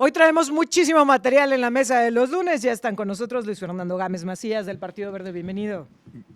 Hoy traemos muchísimo material en la mesa de los lunes. Ya están con nosotros Luis Fernando Gámez Macías del Partido Verde. Bienvenido.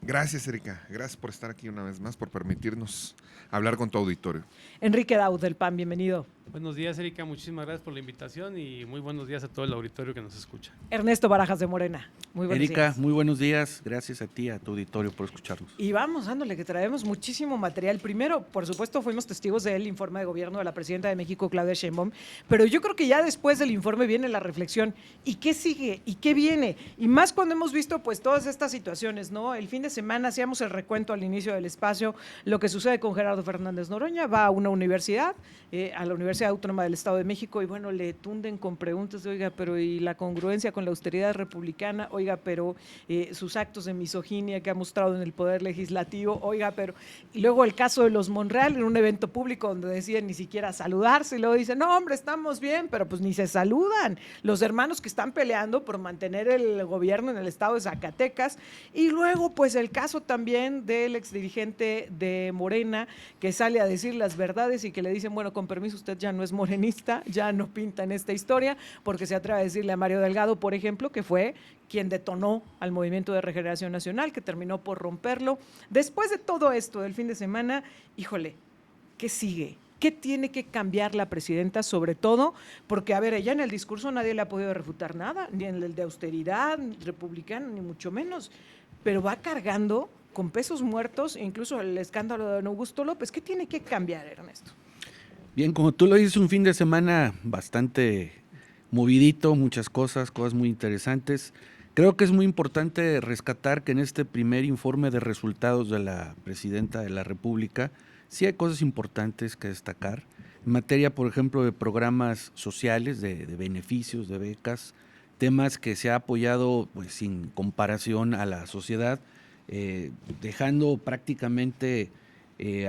Gracias, Erika. Gracias por estar aquí una vez más, por permitirnos hablar con tu auditorio. Enrique Daud del PAN, bienvenido. Buenos días, Erika. Muchísimas gracias por la invitación y muy buenos días a todo el auditorio que nos escucha. Ernesto Barajas de Morena. Muy buenos Erika, días. muy buenos días. Gracias a ti, a tu auditorio por escucharnos. Y vamos dándole que traemos muchísimo material. Primero, por supuesto, fuimos testigos del informe de gobierno de la presidenta de México, Claudia Sheinbaum, pero yo creo que ya después del informe viene la reflexión. ¿Y qué sigue? ¿Y qué viene? Y más cuando hemos visto pues todas estas situaciones, ¿no? El fin de semana hacíamos el recuento al inicio del espacio, lo que sucede con Gerardo Fernández Noroña, va a una universidad, a la Universidad Autónoma del Estado de México, y bueno, le tunden con preguntas de, oiga, pero ¿y la congruencia con la austeridad republicana? Oiga, pero sus actos de misoginia que ha mostrado en el Poder Legislativo, oiga, pero... Y luego el caso de los Monreal en un evento público donde deciden ni siquiera saludarse, y luego dicen, no, hombre, estamos bien, pero pues ni se saludan. Los hermanos que están peleando por mantener el gobierno en el estado de Zacatecas, y luego pues el caso también del exdirigente de Morena, que sale a decir las verdades y que le dicen, bueno, con permiso, usted ya no es morenista, ya no pinta en esta historia, porque se atreve a decirle a Mario Delgado, por ejemplo, que fue quien detonó al Movimiento de Regeneración Nacional, que terminó por romperlo. Después de todo esto del fin de semana, híjole, ¿qué sigue? ¿Qué tiene que cambiar la presidenta, sobre todo? Porque, a ver, ella en el discurso nadie le ha podido refutar nada, ni en el de austeridad republicana, ni mucho menos, pero va cargando con pesos muertos, incluso el escándalo de don Augusto López. ¿Qué tiene que cambiar, Ernesto? Bien, como tú lo dices, un fin de semana bastante movidito, muchas cosas muy interesantes. Creo que es muy importante rescatar que en este primer informe de resultados de la presidenta de la República sí hay cosas importantes que destacar. En materia, por ejemplo, de programas sociales, de beneficios, de becas, temas que se ha apoyado pues sin comparación a la sociedad, dejando prácticamente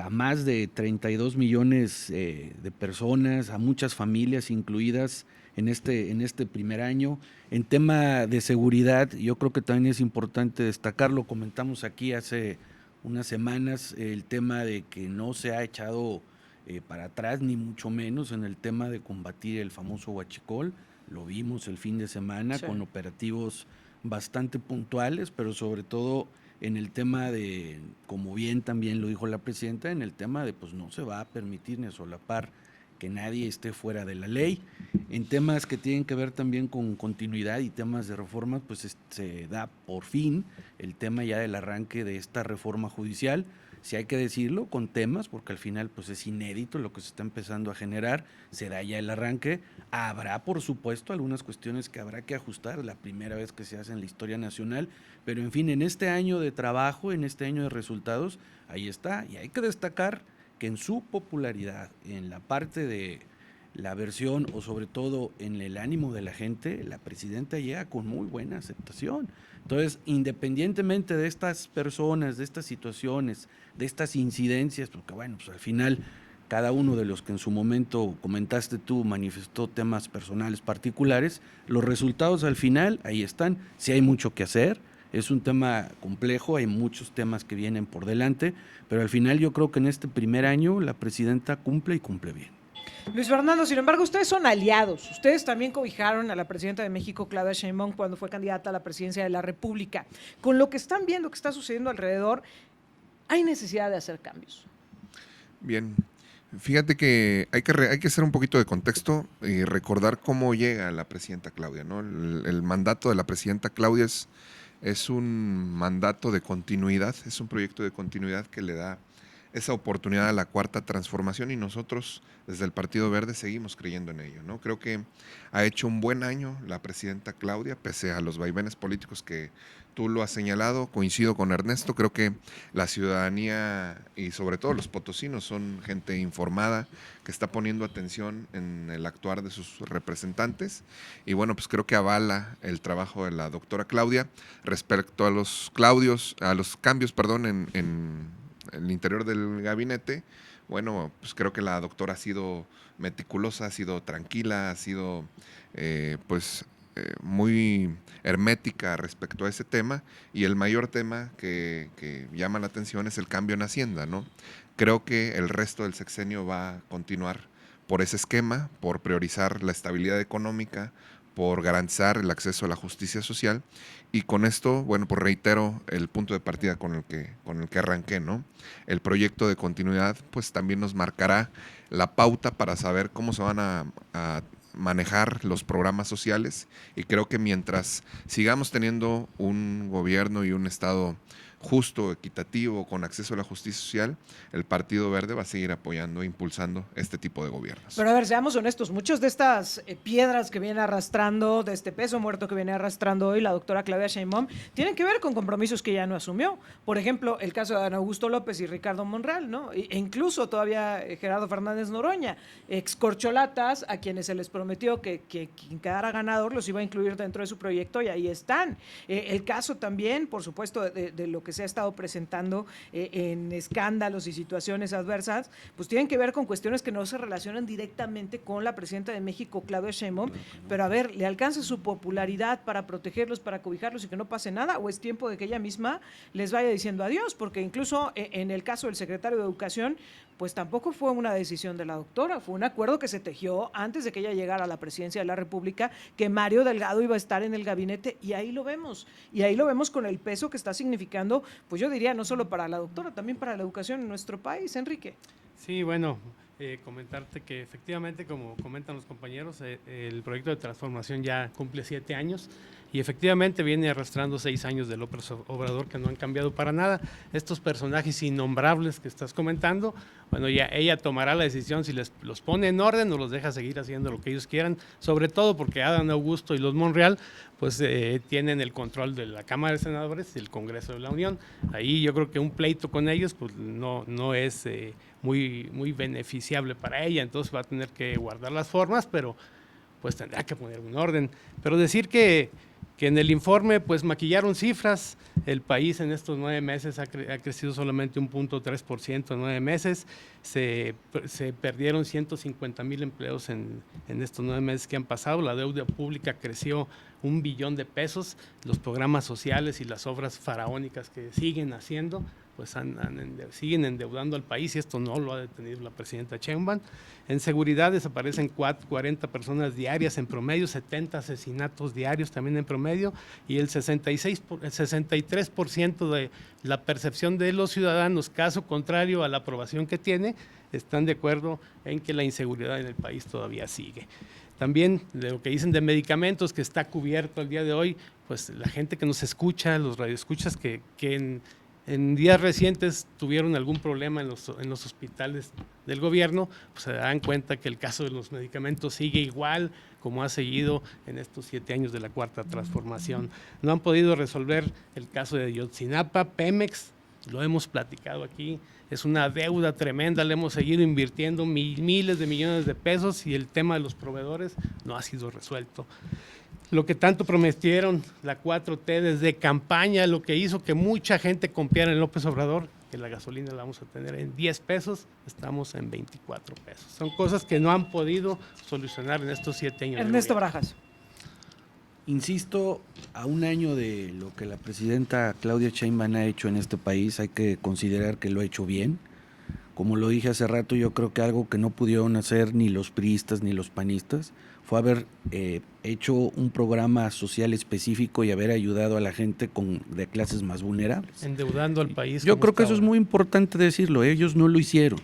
a más de 32 millones de personas, a muchas familias incluidas en este primer año. En tema de seguridad, yo creo que también es importante destacarlo, comentamos aquí hace unas semanas el tema de que no se ha echado para atrás, ni mucho menos en el tema de combatir el famoso huachicol. Lo vimos el fin de semana con operativos bastante puntuales, pero sobre todo en el tema de, como bien también lo dijo la presidenta, en el tema de pues no se va a permitir ni solapar que nadie esté fuera de la ley. En temas que tienen que ver también con continuidad y temas de reformas, pues se da por fin el tema ya del arranque de esta reforma judicial, si hay que decirlo, con temas, porque al final pues es inédito lo que se está empezando a generar, se da ya el arranque. Habrá, por supuesto, algunas cuestiones que habrá que ajustar, la primera vez que se hace en la historia nacional, pero en fin, en este año de trabajo, en este año de resultados, ahí está, y hay que destacar que en su popularidad, en la parte de la versión o sobre todo en el ánimo de la gente, la presidenta llega con muy buena aceptación. Entonces, independientemente de estas personas, de estas situaciones, de estas incidencias, porque bueno, pues al final cada uno de los que en su momento comentaste tú manifestó temas personales particulares, los resultados al final ahí están. Sí hay mucho que hacer, es un tema complejo, hay muchos temas que vienen por delante, pero al final yo creo que en este primer año la presidenta cumple y cumple bien. Luis Fernando, sin embargo, ustedes son aliados. Ustedes también cobijaron a la presidenta de México, Claudia Sheinbaum, cuando fue candidata a la presidencia de la República. Con lo que están viendo que está sucediendo alrededor, hay necesidad de hacer cambios. Bien, fíjate que hay que hacer un poquito de contexto y recordar cómo llega la presidenta Claudia, ¿no? El mandato de la presidenta Claudia es un mandato de continuidad, es un proyecto de continuidad que le da esa oportunidad a la cuarta transformación, y nosotros desde el Partido Verde seguimos creyendo en ello, ¿no? Creo que ha hecho un buen año la presidenta Claudia, pese a los vaivenes políticos que tú lo has señalado. Coincido con Ernesto, creo que la ciudadanía y sobre todo los potosinos son gente informada que está poniendo atención en el actuar de sus representantes, y bueno, pues creo que avala el trabajo de la doctora Claudia respecto a los cambios, en el interior del gabinete. Bueno, pues creo que la doctora ha sido meticulosa, ha sido tranquila, ha sido muy hermética respecto a ese tema, y el mayor tema que llama la atención es el cambio en Hacienda, ¿no? Creo que el resto del sexenio va a continuar por ese esquema, por priorizar la estabilidad económica, por garantizar el acceso a la justicia social. Y con esto, bueno, pues reitero el punto de partida con el que arranqué, ¿no? El proyecto de continuidad, pues también nos marcará la pauta para saber cómo se van a manejar los programas sociales, y creo que mientras sigamos teniendo un gobierno y un Estado justo, equitativo, con acceso a la justicia social, el Partido Verde va a seguir apoyando e impulsando este tipo de gobiernos. Pero a ver, seamos honestos, muchas de estas piedras que viene arrastrando, de este peso muerto que viene arrastrando hoy la doctora Claudia Sheinbaum, tienen que ver con compromisos que ya no asumió. Por ejemplo, el caso de Adán Augusto López y Ricardo Monreal, ¿no? E incluso todavía Gerardo Fernández Noroña, ex corcholatas a quienes se les prometió que quien quedara ganador los iba a incluir dentro de su proyecto, y ahí están. El caso también, por supuesto, de lo que se ha estado presentando en escándalos y situaciones adversas, pues tienen que ver con cuestiones que no se relacionan directamente con la presidenta de México, Claudia Sheinbaum, pero a ver, ¿le alcanza su popularidad para protegerlos, para cobijarlos y que no pase nada? ¿O es tiempo de que ella misma les vaya diciendo adiós? Porque incluso en el caso del secretario de Educación, pues tampoco fue una decisión de la doctora, fue un acuerdo que se tejió antes de que ella llegara a la presidencia de la República, que Mario Delgado iba a estar en el gabinete, y ahí lo vemos con el peso que está significando, pues yo diría, no solo para la doctora, también para la educación en nuestro país. Enrique. Sí, bueno, comentarte que efectivamente, como comentan los compañeros, el proyecto de transformación ya cumple 7 años y efectivamente viene arrastrando 6 años de López Obrador que no han cambiado para nada. Estos personajes innombrables que estás comentando, bueno, ya ella tomará la decisión si los pone en orden o los deja seguir haciendo lo que ellos quieran, sobre todo porque Adán Augusto y los Monreal pues tienen el control de la Cámara de Senadores y el Congreso de la Unión. Ahí yo creo que un pleito con ellos pues no es muy beneficiable para ella, entonces va a tener que guardar las formas, pero pues tendrá que poner un orden. Pero decir que en el informe pues maquillaron cifras, el país en estos 9 meses ha crecido solamente 1.3% en 9 meses, se perdieron 150,000 empleos en estos 9 meses que han pasado, la deuda pública creció 1 billón de pesos, los programas sociales y las obras faraónicas que siguen haciendo, pues siguen endeudando al país, y esto no lo ha detenido la presidenta Sheinbaum. En seguridad desaparecen 40 personas diarias en promedio, 70 asesinatos diarios también en promedio, y el 63% de la percepción de los ciudadanos, caso contrario a la aprobación que tiene, están de acuerdo en que la inseguridad en el país todavía sigue. También de lo que dicen de medicamentos, que está cubierto el día de hoy, pues la gente que nos escucha, los radioescuchas que en días recientes tuvieron algún problema en los hospitales del gobierno, pues se darán cuenta que el caso de los medicamentos sigue igual como ha seguido en estos 7 años de la Cuarta Transformación. No han podido resolver el caso de Ayotzinapa, Pemex, lo hemos platicado aquí, es una deuda tremenda, le hemos seguido invirtiendo miles de millones de pesos y el tema de los proveedores no ha sido resuelto. Lo que tanto prometieron la 4T desde campaña, lo que hizo que mucha gente confiara en López Obrador, que la gasolina la vamos a tener en 10 pesos, estamos en 24 pesos. Son cosas que no han podido solucionar en estos 7 años. Ernesto Brajas. Insisto, a un año de lo que la presidenta Claudia Sheinbaum ha hecho en este país, hay que considerar que lo ha hecho bien. Como lo dije hace rato, yo creo que algo que no pudieron hacer ni los priistas ni los panistas fue haber hecho un programa social específico y haber ayudado a la gente de clases más vulnerables. Endeudando al país. Yo creo que eso es muy importante decirlo, ellos no lo hicieron.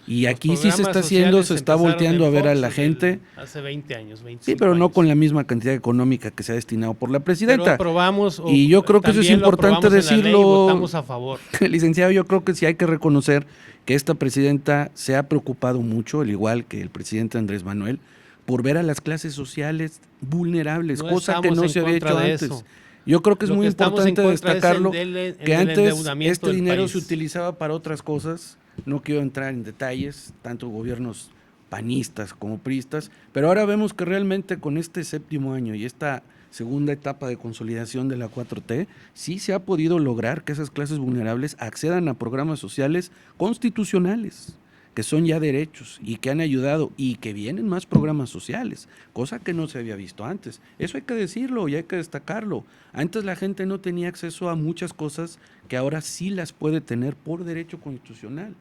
Y aquí sí se está haciendo, se está volteando a ver a la gente. Hace 20 años, 25 Sí, pero no años. con la misma cantidad económica que se ha destinado por la presidenta. Pero aprobamos, y yo creo que eso es importante decirlo. Votamos a favor. Licenciado, yo creo que sí hay que reconocer que esta presidenta se ha preocupado mucho, al igual que el presidente Andrés Manuel, por ver a las clases sociales vulnerables, No cosa que no se había hecho antes. eso. Yo creo que es Lo muy que estamos en importante contra es destacarlo, que el antes endeudamiento este del dinero país. se utilizaba para otras cosas. No quiero entrar en detalles, tanto gobiernos panistas como priistas, pero ahora vemos que realmente con este 7º año y esta segunda etapa de consolidación de la 4T, sí se ha podido lograr que esas clases vulnerables accedan a programas sociales constitucionales, que son ya derechos y que han ayudado y que vienen más programas sociales, cosa que no se había visto antes. Eso hay que decirlo y hay que destacarlo. Antes la gente no tenía acceso a muchas cosas que ahora sí las puede tener por derecho constitucional.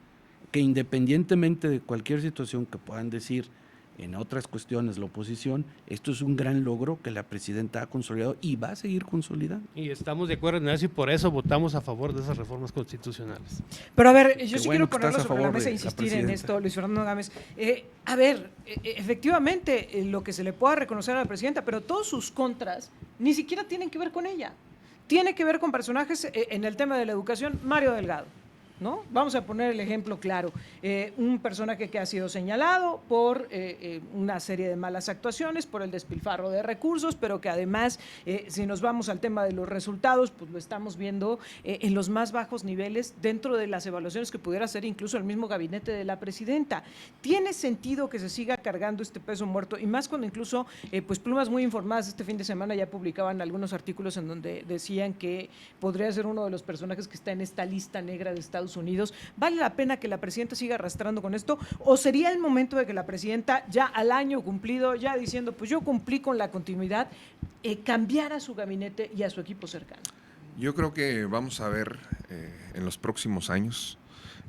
que independientemente de cualquier situación que puedan decir en otras cuestiones la oposición, esto es un gran logro que la presidenta ha consolidado y va a seguir consolidando. Y estamos de acuerdo en eso y por eso votamos a favor de esas reformas constitucionales. Pero a ver, yo Qué sí bueno quiero que ponerlo estás a sobre la favor mesa e de la insistir en presidenta. esto, Luis Fernando Gámez. A ver, efectivamente, lo que se le pueda reconocer a la presidenta, pero todos sus contras ni siquiera tienen que ver con ella. Tiene que ver con personajes en el tema de la educación, Mario Delgado, ¿no? Vamos a poner el ejemplo claro. Un personaje que ha sido señalado por una serie de malas actuaciones, por el despilfarro de recursos, pero que además, si nos vamos al tema de los resultados, pues lo estamos viendo en los más bajos niveles dentro de las evaluaciones que pudiera hacer incluso el mismo gabinete de la presidenta. ¿Tiene sentido que se siga cargando este peso muerto? Y más cuando incluso pues plumas muy informadas este fin de semana ya publicaban algunos artículos en donde decían que podría ser uno de los personajes que está en esta lista negra de Estados Unidos. ¿Vale la pena que la presidenta siga arrastrando con esto? ¿O sería el momento de que la presidenta, ya al año cumplido, ya diciendo, pues yo cumplí con la continuidad, cambiara su gabinete y a su equipo cercano? Yo creo que vamos a ver en los próximos años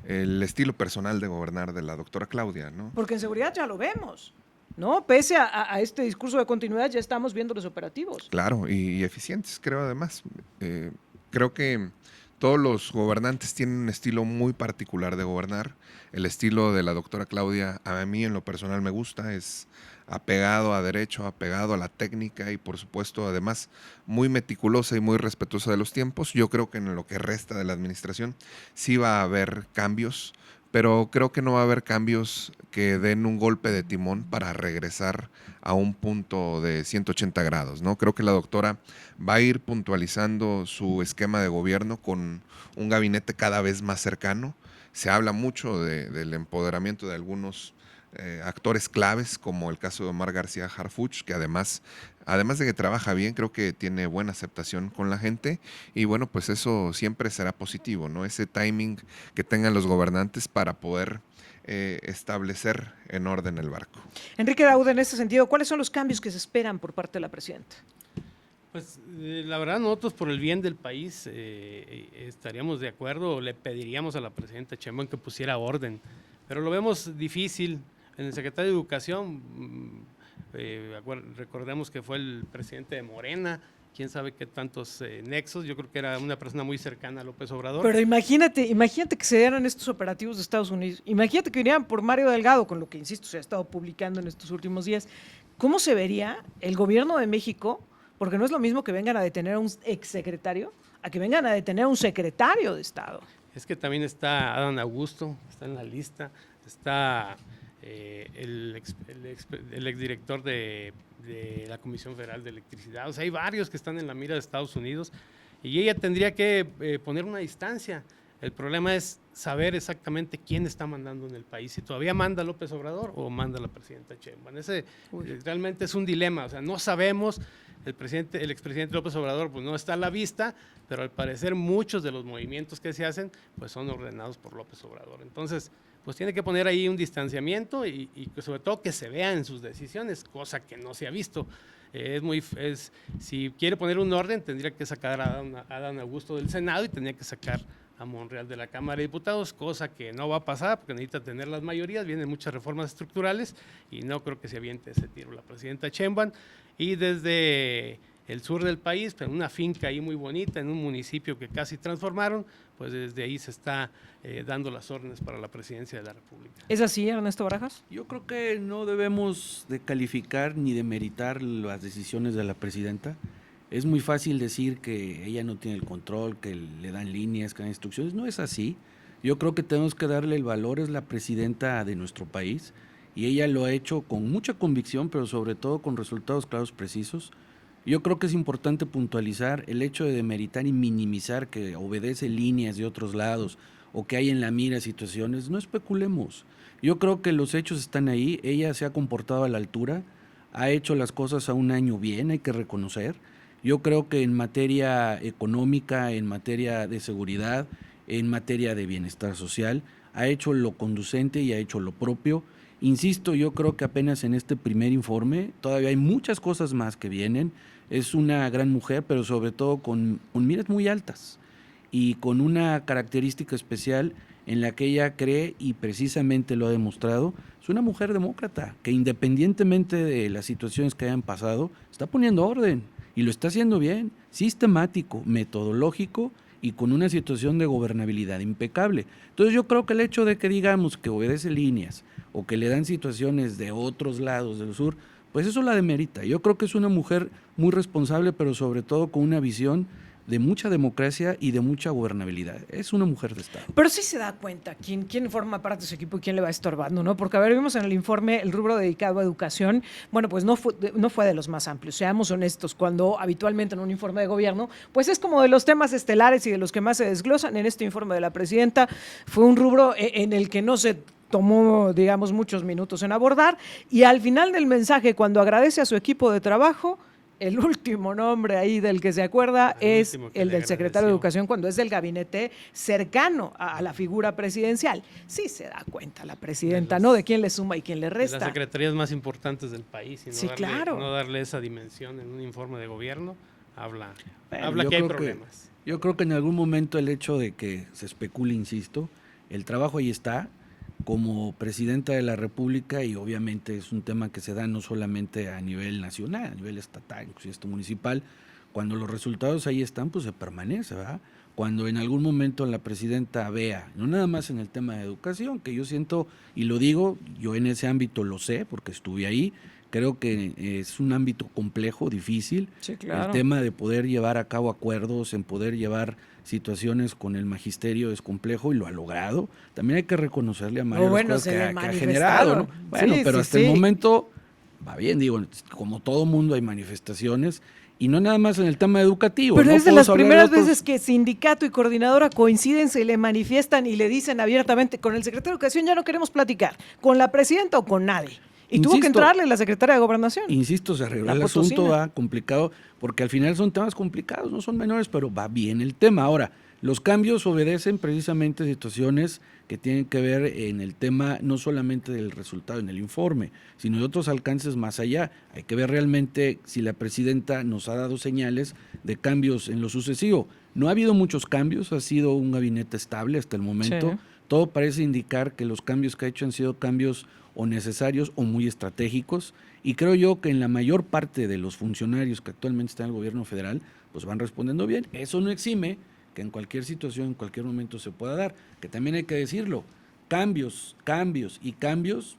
el estilo personal de gobernar de la doctora Claudia, ¿no? Porque en seguridad ya lo vemos, ¿no? Pese a este discurso de continuidad, ya estamos viendo los operativos. Claro, y eficientes, creo además. Creo que todos los gobernantes tienen un estilo muy particular de gobernar. El estilo de la doctora Claudia, a mí en lo personal me gusta, es apegado a derecho, apegado a la técnica y por supuesto además muy meticulosa y muy respetuosa de los tiempos. Yo creo que en lo que resta de la administración sí va a haber cambios, pero creo que no va a haber cambios que den un golpe de timón para regresar a un punto de 180 grados, ¿no? Creo que la doctora va a ir puntualizando su esquema de gobierno con un gabinete cada vez más cercano. Se habla mucho del empoderamiento de algunos actores claves, como el caso de Omar García Harfuch, que además de que trabaja bien, creo que tiene buena aceptación con la gente y bueno, pues eso siempre será positivo, ¿no? Ese timing que tengan los gobernantes para poder establecer en orden el barco. Enrique Dauda, en ese sentido, ¿cuáles son los cambios que se esperan por parte de la presidenta? Pues la verdad nosotros por el bien del país estaríamos de acuerdo, le pediríamos a la presidenta Sheinbaum que pusiera orden, pero lo vemos difícil. En el secretario de Educación, recordemos que fue el presidente de Morena, quién sabe qué tantos nexos, yo creo que era una persona muy cercana a López Obrador. Pero imagínate que se dieran estos operativos de Estados Unidos, imagínate que vinieran por Mario Delgado, con lo que, insisto, se ha estado publicando en estos últimos días. ¿Cómo se vería el gobierno de México? Porque no es lo mismo que vengan a detener a un exsecretario, a que vengan a detener a un secretario de Estado. Es que también está Adán Augusto, está en la lista, está el exdirector de la Comisión Federal de Electricidad. O sea, hay varios que están en la mira de Estados Unidos y ella tendría que poner una distancia. El problema es saber exactamente quién está mandando en el país, si todavía manda López Obrador o manda la presidenta Sheinbaum. Ese realmente es un dilema, o sea, no sabemos. El expresidente López Obrador pues no está a la vista, pero al parecer muchos de los movimientos que se hacen pues son ordenados por López Obrador. Entonces, pues tiene que poner ahí un distanciamiento y sobre todo que se vea en sus decisiones, cosa que no se ha visto. Si quiere poner un orden, tendría que sacar a Adán Augusto del Senado y tendría que sacar a Monreal de la Cámara de Diputados, cosa que no va a pasar porque necesita tener las mayorías, vienen muchas reformas estructurales y no creo que se aviente ese tiro la presidenta Sheinbaum. Y desde el sur del país, pero en una finca ahí muy bonita, en un municipio que casi transformaron, pues desde ahí se está dando las órdenes para la presidencia de la República. ¿Es así, Ernesto Barajas? Yo creo que no debemos de calificar ni demeritar las decisiones de la presidenta. Es muy fácil decir que ella no tiene el control, que le dan líneas, que dan instrucciones. No es así. Yo creo que tenemos que darle el valor, es la presidenta de nuestro país y ella lo ha hecho con mucha convicción, pero sobre todo con resultados claros, precisos. Yo creo que es importante puntualizar el hecho de demeritar y minimizar que obedece líneas de otros lados o que hay en la mira situaciones. No especulemos. Yo creo que los hechos están ahí. Ella se ha comportado a la altura, ha hecho las cosas a un año bien, hay que reconocer. Yo creo que en materia económica, en materia de seguridad, en materia de bienestar social, ha hecho lo conducente y ha hecho lo propio. Insisto, yo creo que apenas en este primer informe todavía hay muchas cosas más que vienen. Es una gran mujer, pero sobre todo con miras muy altas y con una característica especial en la que ella cree, y precisamente lo ha demostrado, es una mujer demócrata, que independientemente de las situaciones que hayan pasado, está poniendo orden, y lo está haciendo bien, sistemático, metodológico, y con una situación de gobernabilidad impecable. Entonces yo creo que el hecho de que digamos que obedece líneas, o que le dan situaciones de otros lados del sur, pues eso la demerita. Yo creo que es una mujer muy responsable, pero sobre todo con una visión de mucha democracia y de mucha gobernabilidad. Es una mujer de Estado. Pero sí se da cuenta quién forma parte de su equipo y quién le va estorbando, ¿no? Porque, a ver, vimos en el informe el rubro dedicado a educación, bueno, pues no fue de los más amplios, seamos honestos, cuando habitualmente en un informe de gobierno, pues es como de los temas estelares y de los que más se desglosan. En este informe de la presidenta fue un rubro en el que no se tomó, digamos, muchos minutos en abordar, y al final del mensaje, cuando agradece a su equipo de trabajo, el último nombre ahí del que se acuerda es el del secretario de Educación, cuando es del gabinete cercano a la figura presidencial. Sí se da cuenta la presidenta, ¿no? De quién le suma y quién le resta. Las secretarías más importantes del país, y no, sí, claro, no darle esa dimensión en un informe de gobierno, habla Bueno, que hay problemas. Yo creo que en algún momento el hecho de que se especule, insisto, el trabajo ahí está, como presidenta de la República, y obviamente es un tema que se da no solamente a nivel nacional, a nivel estatal, incluso municipal. Cuando los resultados ahí están, pues se permanece, ¿verdad? Cuando en algún momento la presidenta vea, no nada más en el tema de educación, que yo siento, y lo digo, yo en ese ámbito lo sé, porque estuve ahí, creo que es un ámbito complejo, difícil, sí, claro. El tema de poder llevar a cabo acuerdos, en poder llevar situaciones con el magisterio es complejo y lo ha logrado. También hay que reconocerle a Mario las cosas que ha generado, ¿no? Bueno, sí, pero sí, hasta el momento va bien, digo, como todo mundo hay manifestaciones, y no nada más en el tema educativo. Pero ¿no? es de las Podemos hablar primeras de otros... veces que sindicato y coordinadora coinciden, se le manifiestan y le dicen abiertamente, con el secretario de Educación ya no queremos platicar, con la presidenta o con nadie. Y tuvo que entrarle la secretaria de Gobernación. Insisto, se arregló el asunto, va complicado, porque al final son temas complicados, no son menores, pero va bien el tema. Ahora, los cambios obedecen precisamente a situaciones que tienen que ver en el tema no solamente del resultado en el informe, sino de otros alcances más allá. Hay que ver realmente si la presidenta nos ha dado señales de cambios en lo sucesivo. No ha habido muchos cambios, ha sido un gabinete estable hasta el momento. Sí. Todo parece indicar que los cambios que ha hecho han sido cambios o necesarios o muy estratégicos, y creo yo que en la mayor parte de los funcionarios que actualmente están en el gobierno federal, pues van respondiendo bien. Eso no exime que en cualquier situación, en cualquier momento se pueda dar, que también hay que decirlo, cambios,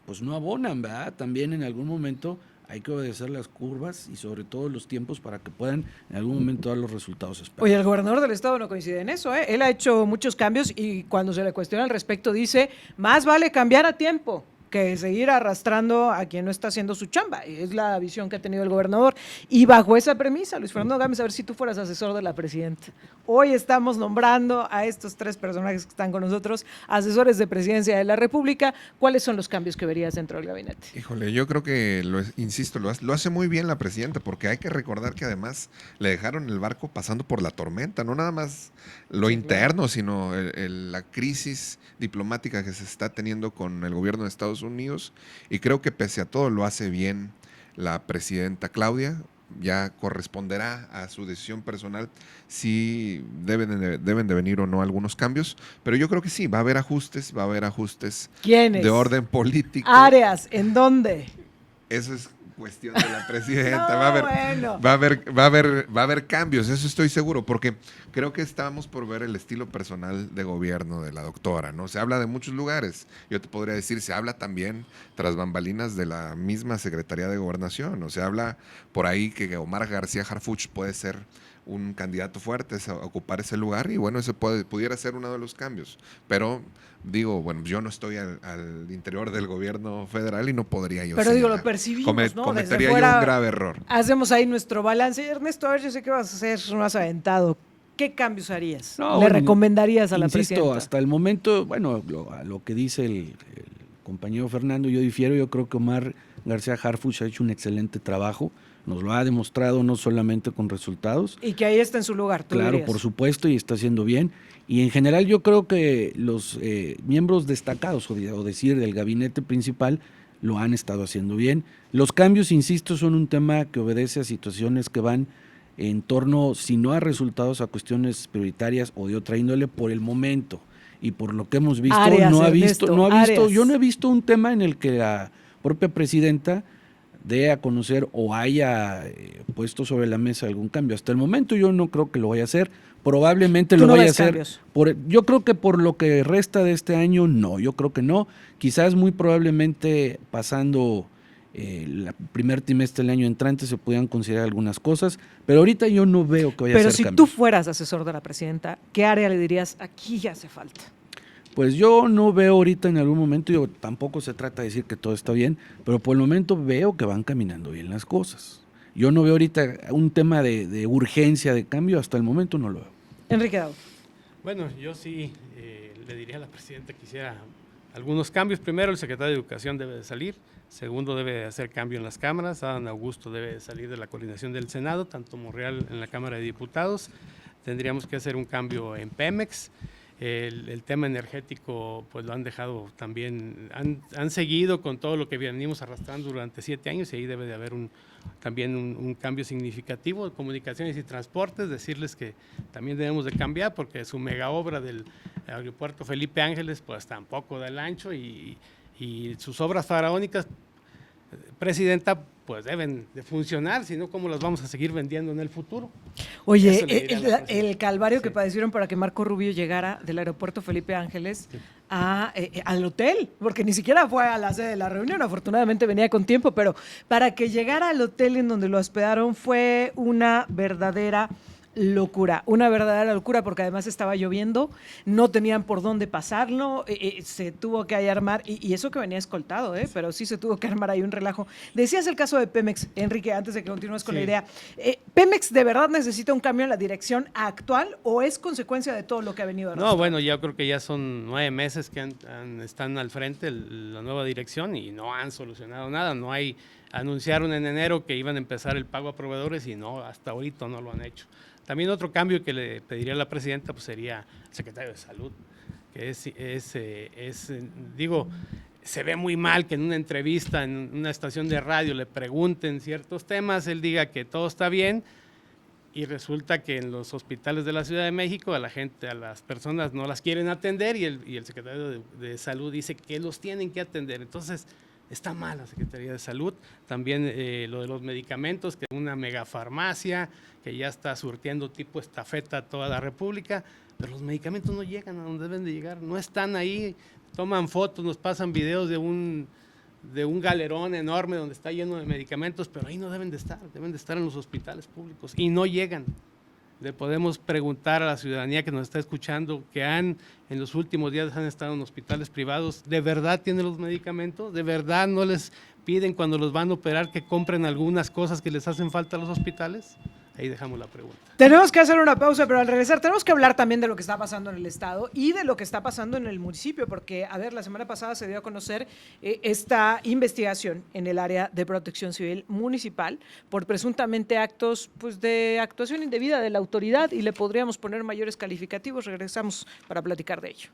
pues no abonan, ¿verdad? También en algún momento hay que obedecer las curvas y sobre todo los tiempos para que puedan en algún momento dar los resultados esperados. Oye, el gobernador del estado no coincide en eso, ¿eh? Él ha hecho muchos cambios y cuando se le cuestiona al respecto dice, más vale cambiar a tiempo que seguir arrastrando a quien no está haciendo su chamba. Es la visión que ha tenido el gobernador. Y bajo esa premisa, Luis Fernando Gámez, a ver si tú fueras asesor de la presidenta. Hoy estamos nombrando a estos tres personajes que están con nosotros, asesores de presidencia de la República. ¿Cuáles son los cambios que verías dentro del gabinete? Híjole, yo creo que, insisto, lo hace muy bien la presidenta, porque hay que recordar que además le dejaron el barco pasando por la tormenta, no nada más lo interno, sino la crisis diplomática que se está teniendo con el gobierno de Estados Unidos, y creo que pese a todo lo hace bien la presidenta Claudia. Ya corresponderá a su decisión personal si deben de venir o no algunos cambios, pero yo creo que sí, va a haber ajustes. ¿Quiénes? De orden político. ¿Áreas? ¿En dónde? Eso es cuestión de la presidenta. No, va a haber cambios, eso estoy seguro, porque creo que estamos por ver el estilo personal de gobierno de la doctora, ¿no? Se habla de muchos lugares, yo te podría decir, se habla también tras bambalinas de la misma Secretaría de Gobernación, o se habla por ahí que Omar García Harfuch puede ser un candidato fuerte a ocupar ese lugar, y bueno, ese pudiera ser uno de los cambios, pero digo, bueno, yo no estoy al interior del gobierno federal y no podría yo. Pero digo, lo percibimos, ¿no? Cometería yo un grave error. Hacemos ahí nuestro balance. Y Ernesto, a ver, yo sé que vas a hacer más aventado. ¿Qué cambios harías? ¿Le recomendarías a la presidenta? Hasta el momento, bueno, lo que dice el compañero Fernando, yo difiero. Yo creo que Omar García Harfuch ha hecho un excelente trabajo. Nos lo ha demostrado no solamente con resultados. Y que ahí está en su lugar, ¿tú Claro, dirías? Por supuesto, y está haciendo bien. Y en general yo creo que los miembros destacados, o decir, del gabinete principal, lo han estado haciendo bien. Los cambios, insisto, son un tema que obedece a situaciones que van en torno, si no a resultados, a cuestiones prioritarias o de otra índole por el momento. y por lo que hemos visto, Áreas, no ha Ernesto, visto, áreas. yo no he visto un tema en el que la propia presidenta dé a conocer o haya puesto sobre la mesa algún cambio. Hasta el momento yo no creo que lo vaya a hacer. Probablemente ¿Tú lo no vaya a ves hacer. cambios? Yo creo que por lo que resta de este año, no. Yo creo que no. Quizás muy probablemente pasando el primer trimestre del año entrante se pudieran considerar algunas cosas, pero ahorita yo no veo que vaya a Pero ser si cambios. tú fueras asesor de la presidenta, ¿qué área le dirías aquí ya hace falta? Pues yo no veo ahorita en algún momento, yo tampoco se trata de decir que todo está bien, pero por el momento veo que van caminando bien las cosas. Yo no veo ahorita un tema de urgencia de cambio, hasta el momento no lo veo. Enrique Dowd. Bueno, yo sí le diría a la presidenta que hiciera algunos cambios. Primero, el secretario de Educación debe de salir. Segundo, debe de hacer cambio en las cámaras. Adán Augusto debe de salir de la coordinación del Senado, tanto Monreal en la Cámara de Diputados. Tendríamos que hacer un cambio en Pemex. El tema energético, pues lo han dejado también, han seguido con todo lo que venimos arrastrando durante 7 años y ahí debe de haber también un cambio significativo. Comunicaciones y transportes, decirles que también debemos de cambiar porque su mega obra del aeropuerto Felipe Ángeles pues tampoco da el ancho y sus obras faraónicas, presidenta, pues deben de funcionar, si no, ¿cómo las vamos a seguir vendiendo en el futuro? Oye, Eso le diría a la presidenta. el calvario que Sí. padecieron para que Marco Rubio llegara del aeropuerto Felipe Ángeles al hotel, porque ni siquiera fue a la sede de la reunión, afortunadamente venía con tiempo, pero para que llegara al hotel en donde lo hospedaron fue una verdadera locura, porque además estaba lloviendo, no tenían por dónde pasarlo, se tuvo que ahí armar, y eso que venía escoltado, pero sí se tuvo que armar ahí un relajo. Decías el caso de Pemex, Enrique, antes de que continúes con la idea. ¿Pemex de verdad necesita un cambio en la dirección actual o es consecuencia de todo lo que ha venido arrastrando? No, bueno, yo creo que ya son 9 meses que están al frente la nueva dirección y no han solucionado nada. Anunciaron en enero que iban a empezar el pago a proveedores y no, hasta ahorita no lo han hecho. También otro cambio que le pediría a la presidenta pues sería el secretario de Salud, que se ve muy mal que en una entrevista en una estación de radio le pregunten ciertos temas, él diga que todo está bien y resulta que en los hospitales de la Ciudad de México a las personas no las quieren atender y el secretario de Salud dice que los tienen que atender. Entonces, está mal la Secretaría de Salud. También lo de los medicamentos, que es una megafarmacia que ya está surtiendo tipo estafeta a toda la República, pero los medicamentos no llegan a donde deben de llegar, no están ahí, toman fotos, nos pasan videos de un galerón enorme donde está lleno de medicamentos, pero ahí no deben de estar en los hospitales públicos y no llegan. Le podemos preguntar a la ciudadanía que nos está escuchando que en los últimos días han estado en hospitales privados, ¿de verdad tienen los medicamentos? ¿De verdad no les piden cuando los van a operar que compren algunas cosas que les hacen falta a los hospitales? Ahí dejamos la pregunta. Tenemos que hacer una pausa, pero al regresar tenemos que hablar también de lo que está pasando en el estado y de lo que está pasando en el municipio, porque, a ver, la semana pasada se dio a conocer esta investigación en el área de protección civil municipal por presuntamente actos pues, de actuación indebida de la autoridad y le podríamos poner mayores calificativos. Regresamos para platicar de ello.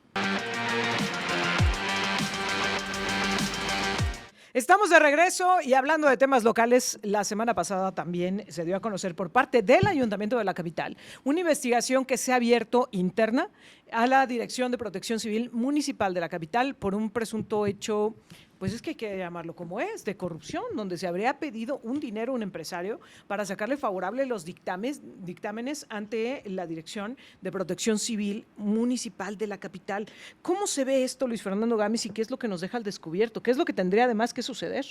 Estamos de regreso y hablando de temas locales, la semana pasada también se dio a conocer por parte del Ayuntamiento de la capital una investigación que se ha abierto interna a la Dirección de Protección Civil Municipal de la capital por un presunto hecho, pues es que hay que llamarlo como es, de corrupción, donde se habría pedido un dinero a un empresario para sacarle favorable los dictámenes ante la Dirección de Protección Civil Municipal de la capital. ¿Cómo se ve esto, Luis Fernando Gámez, y qué es lo que nos deja al descubierto? ¿Qué es lo que tendría además que suceder?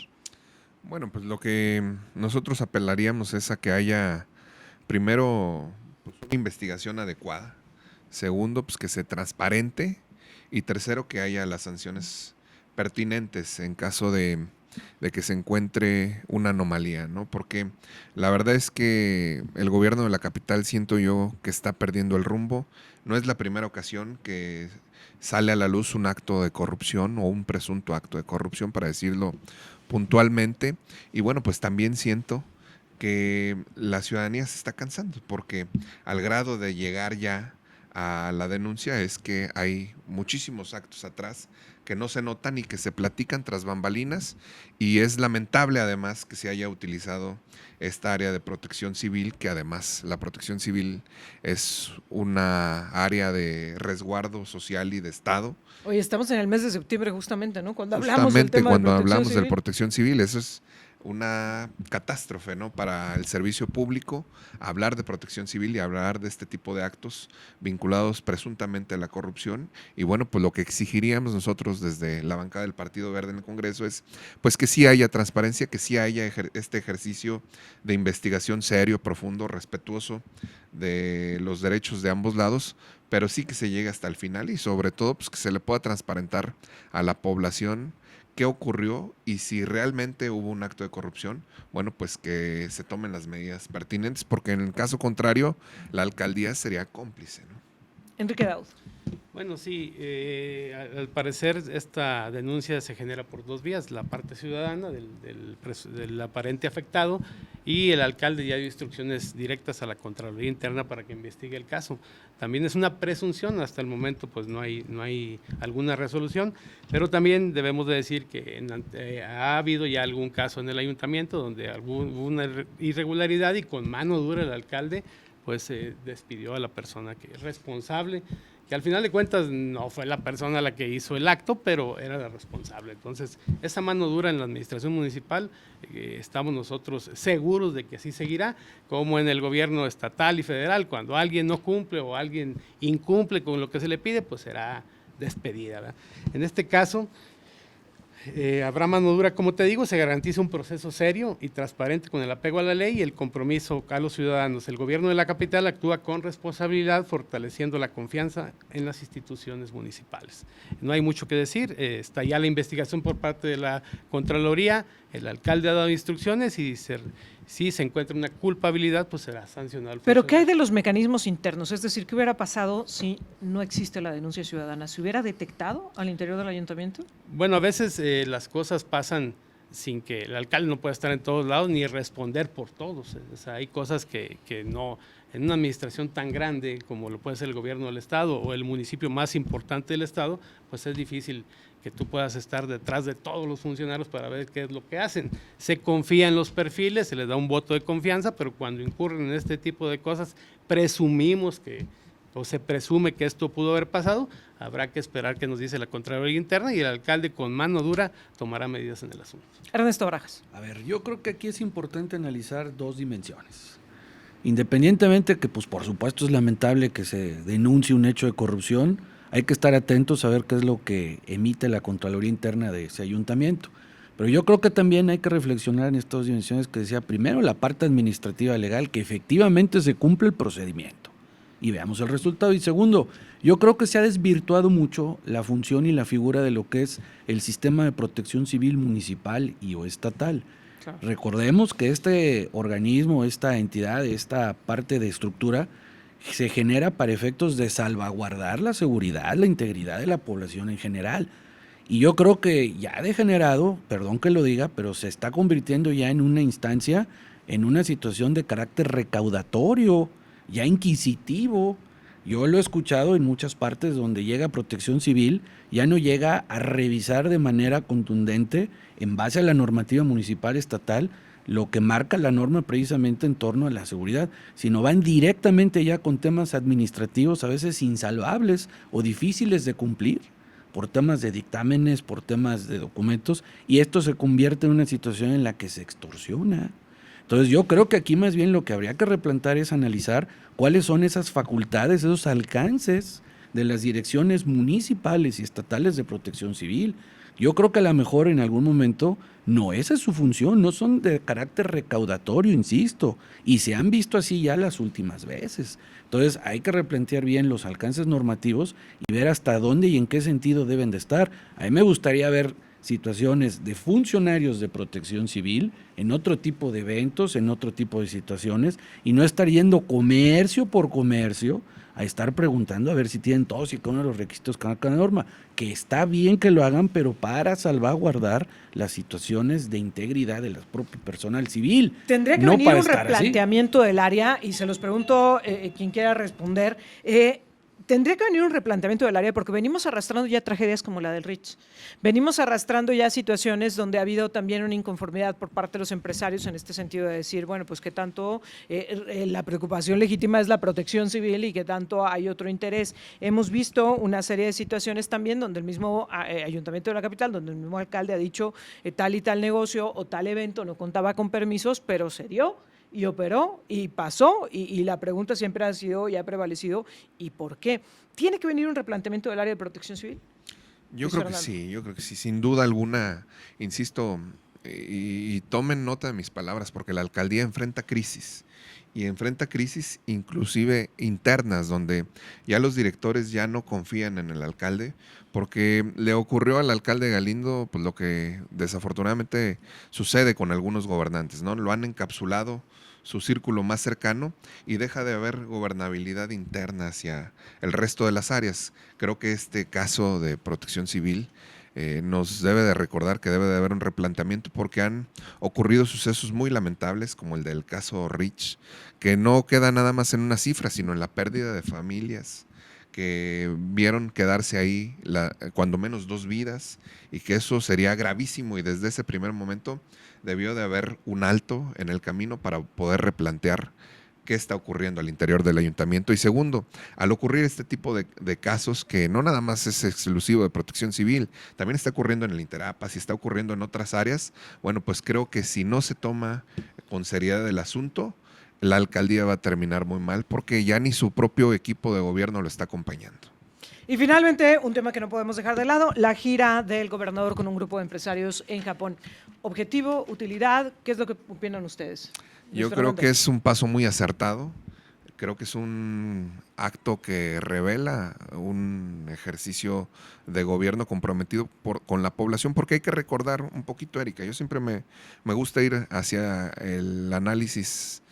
Bueno, pues lo que nosotros apelaríamos es a que haya, primero, pues, una investigación adecuada. Segundo, pues que se transparente. Y tercero, que haya las sanciones pertinentes en caso de que se encuentre una anomalía, ¿no? Porque la verdad es que el gobierno de la capital siento yo que está perdiendo el rumbo. No es la primera ocasión que sale a la luz un acto de corrupción o un presunto acto de corrupción, para decirlo puntualmente. Y bueno, pues también siento que la ciudadanía se está cansando, porque al grado de llegar ya a la denuncia es que hay muchísimos actos atrás que no se notan y que se platican tras bambalinas, y es lamentable además que se haya utilizado esta área de protección civil, que además la protección civil es una área de resguardo social y de Estado. Oye, estamos en el mes de septiembre justamente, ¿no? Cuando hablamos del Justamente tema cuando de protección hablamos de civil. protección civil, eso es una catástrofe, ¿no? Para el servicio público, hablar de protección civil y hablar de este tipo de actos vinculados presuntamente a la corrupción. Y bueno, pues lo que exigiríamos nosotros desde la bancada del Partido Verde en el Congreso es pues que sí haya transparencia, que sí haya este ejercicio de investigación serio, profundo, respetuoso de los derechos de ambos lados, pero sí que se llegue hasta el final y sobre todo pues que se le pueda transparentar a la población qué ocurrió y si realmente hubo un acto de corrupción, bueno, pues que se tomen las medidas pertinentes, porque en el caso contrario, la alcaldía sería cómplice, ¿no? Enrique Daud. Bueno, sí, al parecer esta denuncia se genera por dos vías, la parte ciudadana del aparente afectado y el alcalde ya dio instrucciones directas a la Contraloría Interna para que investigue el caso. También es una presunción, hasta el momento pues no hay alguna resolución, pero también debemos de decir que ha habido ya algún caso en el ayuntamiento donde hubo una irregularidad y con mano dura el alcalde pues despidió a la persona que es responsable, que al final de cuentas no fue la persona la que hizo el acto, pero era la responsable. Entonces, esa mano dura en la administración municipal, estamos nosotros seguros de que así seguirá, como en el gobierno estatal y federal, cuando alguien no cumple o alguien incumple con lo que se le pide, pues será despedida, ¿verdad? En este caso, habrá mano dura, como te digo, se garantiza un proceso serio y transparente con el apego a la ley y el compromiso a los ciudadanos. El gobierno de la capital actúa con responsabilidad, fortaleciendo la confianza en las instituciones municipales. No hay mucho que decir, está ya la investigación por parte de la Contraloría, el alcalde ha dado instrucciones y si se encuentra una culpabilidad, pues será sancionado el Pero ¿qué hay funcionario. de los mecanismos internos? Es decir, ¿qué hubiera pasado si no existe la denuncia ciudadana? ¿Se hubiera detectado al interior del ayuntamiento? Bueno, a veces las cosas pasan sin que el alcalde no pueda estar en todos lados ni responder por todos. O sea, hay cosas que no, en una administración tan grande como lo puede ser el gobierno del estado o el municipio más importante del estado, pues es difícil que tú puedas estar detrás de todos los funcionarios para ver qué es lo que hacen. Se confía en los perfiles, se les da un voto de confianza, pero cuando incurren en este tipo de cosas, presumimos que, o se presume que esto pudo haber pasado, habrá que esperar que nos dice la Contraloría Interna y el alcalde con mano dura tomará medidas en el asunto. Ernesto Barajas. A ver, yo creo que aquí es importante analizar dos dimensiones. Independientemente que, pues por supuesto es lamentable que se denuncie un hecho de corrupción, hay que estar atentos a ver qué es lo que emite la Contraloría Interna de ese ayuntamiento. Pero yo creo que también hay que reflexionar en estas dos dimensiones que decía, primero la parte administrativa legal, que efectivamente se cumple el procedimiento y veamos el resultado. Y segundo, yo creo que se ha desvirtuado mucho la función y la figura de lo que es el sistema de protección civil municipal y o estatal. Claro. Recordemos que este organismo, esta entidad, esta parte de estructura se genera para efectos de salvaguardar la seguridad, la integridad de la población en general. Y yo creo que ya ha degenerado, perdón que lo diga, pero se está convirtiendo ya en una instancia, en una situación de carácter recaudatorio, ya inquisitivo. Yo lo he escuchado en muchas partes donde llega Protección Civil, ya no llega a revisar de manera contundente, en base a la normativa municipal estatal, lo que marca la norma precisamente en torno a la seguridad, sino van directamente ya con temas administrativos a veces insalvables o difíciles de cumplir por temas de dictámenes, por temas de documentos, y esto se convierte en una situación en la que se extorsiona. Entonces yo creo que aquí más bien lo que habría que replantear es analizar cuáles son esas facultades, esos alcances de las direcciones municipales y estatales de protección civil. Yo creo que a lo mejor en algún momento no esa es su función, no son de carácter recaudatorio, insisto, y se han visto así ya las últimas veces. Entonces hay que replantear bien los alcances normativos y ver hasta dónde y en qué sentido deben de estar. A mí me gustaría ver situaciones de funcionarios de protección civil en otro tipo de eventos, en otro tipo de situaciones, y no estar yendo comercio por comercio a estar preguntando a ver si tienen todos y cada uno de los requisitos que marca la norma, que está bien que lo hagan, pero para salvaguardar las situaciones de integridad de la propia personal civil. Tendría que no venir para un estar así. replanteamiento del área, y se los pregunto, quien quiera responder, tendría que venir un replanteamiento del área porque venimos arrastrando ya tragedias como la del Rich. Venimos arrastrando ya situaciones donde ha habido también una inconformidad por parte de los empresarios en este sentido de decir, bueno, pues que tanto la preocupación legítima es la protección civil y que tanto hay otro interés. Hemos visto una serie de situaciones también donde el mismo Ayuntamiento de la capital, donde el mismo alcalde ha dicho tal y tal negocio o tal evento no contaba con permisos, pero se dio y operó y pasó y la pregunta siempre ha sido y ha prevalecido ¿y por qué? ¿Tiene que venir un replanteamiento del área de protección civil? Yo creo que sí, sin duda alguna, insisto, y tomen nota de mis palabras, porque la alcaldía enfrenta crisis, y enfrenta crisis inclusive internas, donde ya los directores ya no confían en el alcalde, porque le ocurrió al alcalde Galindo pues lo que desafortunadamente sucede con algunos gobernantes, ¿no? Lo han encapsulado su círculo más cercano y deja de haber gobernabilidad interna hacia el resto de las áreas. Creo que este caso de protección civil nos debe de recordar que debe de haber un replanteamiento porque han ocurrido sucesos muy lamentables como el del caso Rich, que no queda nada más en una cifra, sino en la pérdida de familias que vieron quedarse ahí cuando menos 2 vidas y que eso sería gravísimo y desde ese primer momento debió de haber un alto en el camino para poder replantear qué está ocurriendo al interior del ayuntamiento. Y segundo, al ocurrir este tipo de casos que no nada más es exclusivo de protección civil, también está ocurriendo en el Interapas y está ocurriendo en otras áreas, bueno, pues creo que si no se toma con seriedad el asunto, la alcaldía va a terminar muy mal porque ya ni su propio equipo de gobierno lo está acompañando. Y finalmente, un tema que no podemos dejar de lado, la gira del gobernador con un grupo de empresarios en Japón. Objetivo, utilidad, ¿qué es lo que opinan ustedes? Yo creo que es un paso muy acertado. Creo que es un acto que revela un ejercicio de gobierno comprometido con la población, porque hay que recordar un poquito, Erika, yo siempre me gusta ir hacia el análisis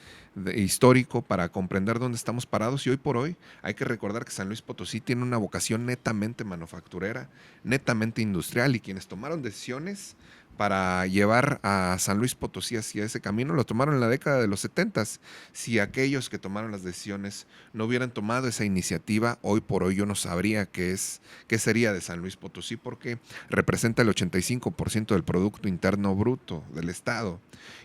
histórico para comprender dónde estamos parados y hoy por hoy hay que recordar que San Luis Potosí tiene una vocación netamente manufacturera, netamente industrial y quienes tomaron decisiones para llevar a San Luis Potosí hacia ese camino lo tomaron en la década de los 70s. Si aquellos que tomaron las decisiones no hubieran tomado esa iniciativa, hoy por hoy yo no sabría qué sería de San Luis Potosí porque representa el 85% del Producto Interno Bruto del Estado.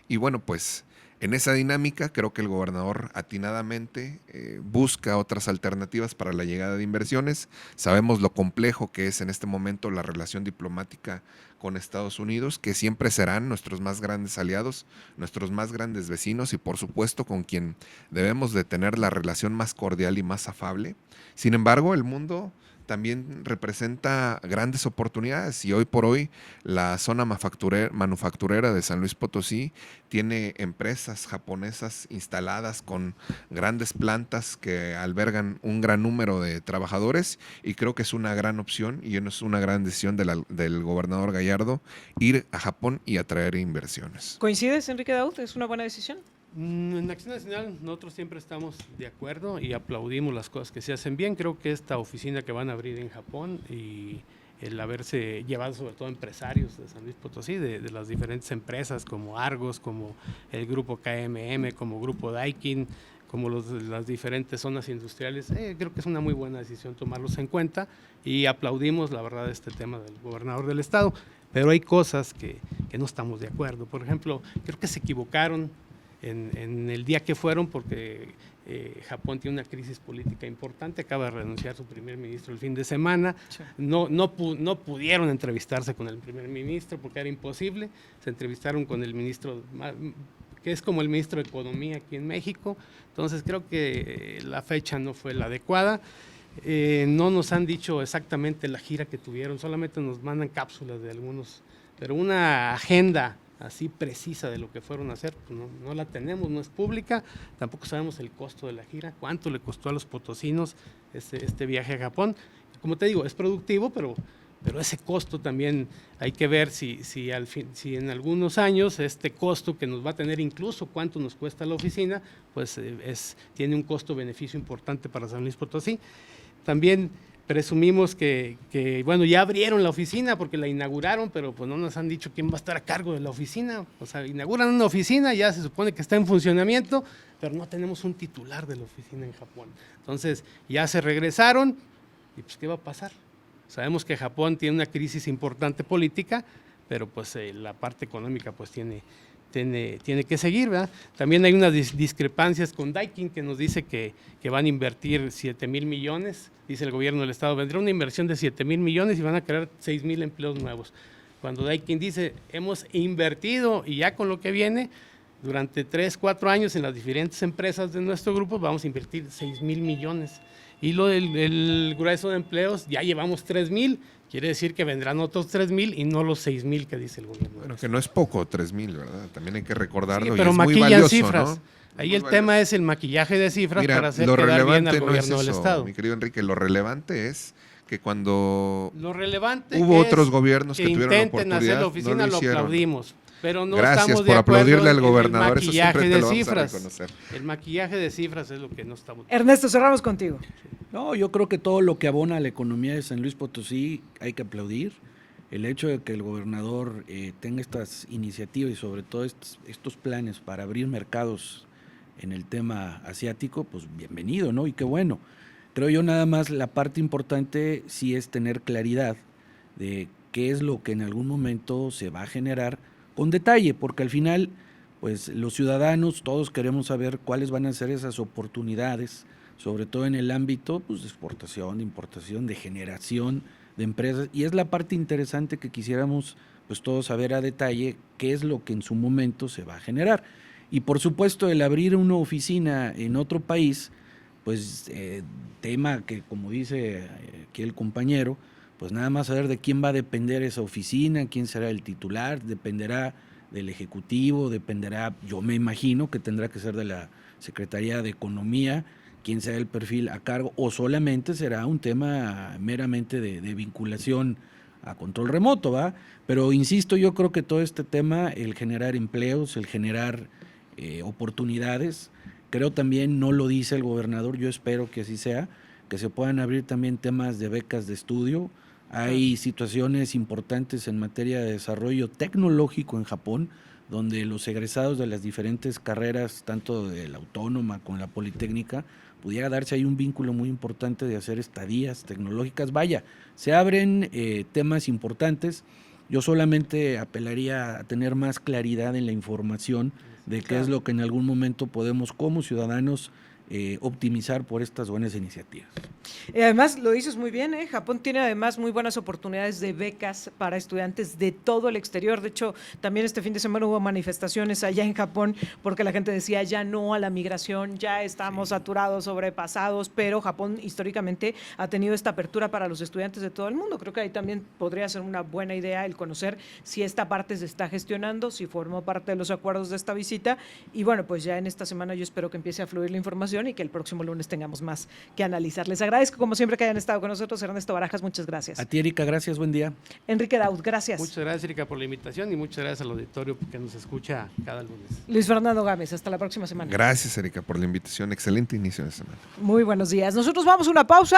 Y bueno, pues en esa dinámica creo que el gobernador atinadamente busca otras alternativas para la llegada de inversiones. Sabemos lo complejo que es en este momento la relación diplomática con Estados Unidos, que siempre serán nuestros más grandes aliados, nuestros más grandes vecinos y por supuesto con quien debemos de tener la relación más cordial y más afable. Sin embargo, el mundo también representa grandes oportunidades y hoy por hoy la zona manufacturera de San Luis Potosí tiene empresas japonesas instaladas con grandes plantas que albergan un gran número de trabajadores y creo que es una gran opción y es una gran decisión del gobernador Gallardo ir a Japón y atraer inversiones. ¿Coincides, Enrique Daud? ¿Es una buena decisión? En Acción Nacional nosotros siempre estamos de acuerdo y aplaudimos las cosas que se hacen bien. Creo que esta oficina que van a abrir en Japón y el haberse llevado sobre todo empresarios de San Luis Potosí, de las diferentes empresas como Argos, como el grupo KMM, como grupo Daikin, como las diferentes zonas industriales, creo que es una muy buena decisión tomarlos en cuenta y aplaudimos la verdad este tema del gobernador del estado, pero hay cosas que no estamos de acuerdo. Por ejemplo, creo que se equivocaron en el día que fueron porque Japón tiene una crisis política importante, acaba de renunciar su primer ministro el fin de semana, sí. No pudieron entrevistarse con el primer ministro porque era imposible, se entrevistaron con el ministro que es como el ministro de Economía aquí en México, entonces creo que la fecha no fue la adecuada. No nos han dicho exactamente la gira que tuvieron, solamente nos mandan cápsulas de algunos, pero una agenda así precisa de lo que fueron a hacer, pues no la tenemos, no es pública, tampoco sabemos el costo de la gira, cuánto le costó a los potosinos este viaje a Japón. Como te digo, es productivo, pero ese costo también hay que ver si en algunos años este costo que nos va a tener, incluso cuánto nos cuesta la oficina, pues tiene un costo-beneficio importante para San Luis Potosí. También presumimos que bueno, ya abrieron la oficina porque la inauguraron, pero pues no nos han dicho quién va a estar a cargo de la oficina. O sea, inauguran una oficina, ya se supone que está en funcionamiento, pero no tenemos un titular de la oficina en Japón. Entonces, ya se regresaron, y pues, ¿qué va a pasar? Sabemos que Japón tiene una crisis importante política, pero pues la parte económica pues tiene que seguir, ¿verdad? También hay unas discrepancias con Daikin, que nos dice que van a invertir 7,000 millones, dice el gobierno del estado, vendrá una inversión de 7,000 millones y van a crear 6,000 empleos nuevos. Cuando Daikin dice, hemos invertido y ya con lo que viene, durante 3, 4 años en las diferentes empresas de nuestro grupo vamos a invertir 6,000 millones. Y el grueso de empleos, ya llevamos 3,000, quiere decir que vendrán otros 3,000 y no los 6,000 que dice el gobierno. Bueno, que no es poco, 3,000, ¿verdad? También hay que recordarlo. Sí, pero y es muy maquillan valioso, cifras. ¿no? Ahí Muy el valioso. tema es el maquillaje de cifras. Mira, para hacer lo quedar bien relevante al no es gobierno del eso, estado. mi querido Enrique, lo relevante es que cuando Lo relevante hubo es otros gobiernos que tuvieron la intenten hacer oportunidad, la oficina, no lo lo hicieron. aplaudimos. Pero no Gracias estamos por de acuerdo aplaudirle al en el gobernador, eso siempre maquillaje te de lo vamos a cifras. reconocer. El maquillaje de cifras es lo que no estamos. Ernesto, cerramos contigo. No, yo creo que todo lo que abona a la economía de San Luis Potosí hay que aplaudir. El hecho de que el gobernador tenga estas iniciativas y sobre todo estos planes para abrir mercados en el tema asiático, pues bienvenido, ¿no? Y qué bueno. Creo yo nada más la parte importante sí es tener claridad de qué es lo que en algún momento se va a generar con detalle, porque al final, pues los ciudadanos todos queremos saber cuáles van a ser esas oportunidades, sobre todo en el ámbito pues, de exportación, de importación, de generación de empresas, y es la parte interesante que quisiéramos pues todos saber a detalle qué es lo que en su momento se va a generar. Y por supuesto el abrir una oficina en otro país, pues tema que como dice aquí el compañero, pues nada más saber de quién va a depender esa oficina, quién será el titular, dependerá del Ejecutivo, dependerá, yo me imagino que tendrá que ser de la Secretaría de Economía, quién será el perfil a cargo, o solamente será un tema meramente de vinculación a control remoto, ¿va? Pero insisto, yo creo que todo este tema, el generar empleos, el generar oportunidades, creo también, no lo dice el gobernador, yo espero que así sea, que se puedan abrir también temas de becas de estudio. Hay situaciones importantes en materia de desarrollo tecnológico en Japón, donde los egresados de las diferentes carreras, tanto de la autónoma como la politécnica, pudiera darse ahí un vínculo muy importante de hacer estadías tecnológicas. Vaya, se abren temas importantes. Yo solamente apelaría a tener más claridad en la información de qué es lo que en algún momento podemos como ciudadanos optimizar por estas buenas iniciativas. Además, lo dices muy bien, Japón tiene además muy buenas oportunidades de becas para estudiantes de todo el exterior. De hecho, también este fin de semana hubo manifestaciones allá en Japón porque la gente decía ya no a la migración, ya estamos saturados, sobrepasados, pero Japón históricamente ha tenido esta apertura para los estudiantes de todo el mundo. Creo que ahí también podría ser una buena idea el conocer si esta parte se está gestionando, si formó parte de los acuerdos de esta visita. Y bueno, pues ya en esta semana yo espero que empiece a fluir la información y que el próximo lunes tengamos más que analizar. Les agradezco como siempre que hayan estado con nosotros. Ernesto Barajas, muchas gracias. A ti, Erika, gracias, buen día. Enrique Daud, gracias. Muchas gracias, Erika, por la invitación y muchas gracias al auditorio que nos escucha cada lunes. Luis Fernando Gámez, hasta la próxima semana. Gracias, Erika, por la invitación. Excelente inicio de semana. Muy buenos días. Nosotros vamos a una pausa.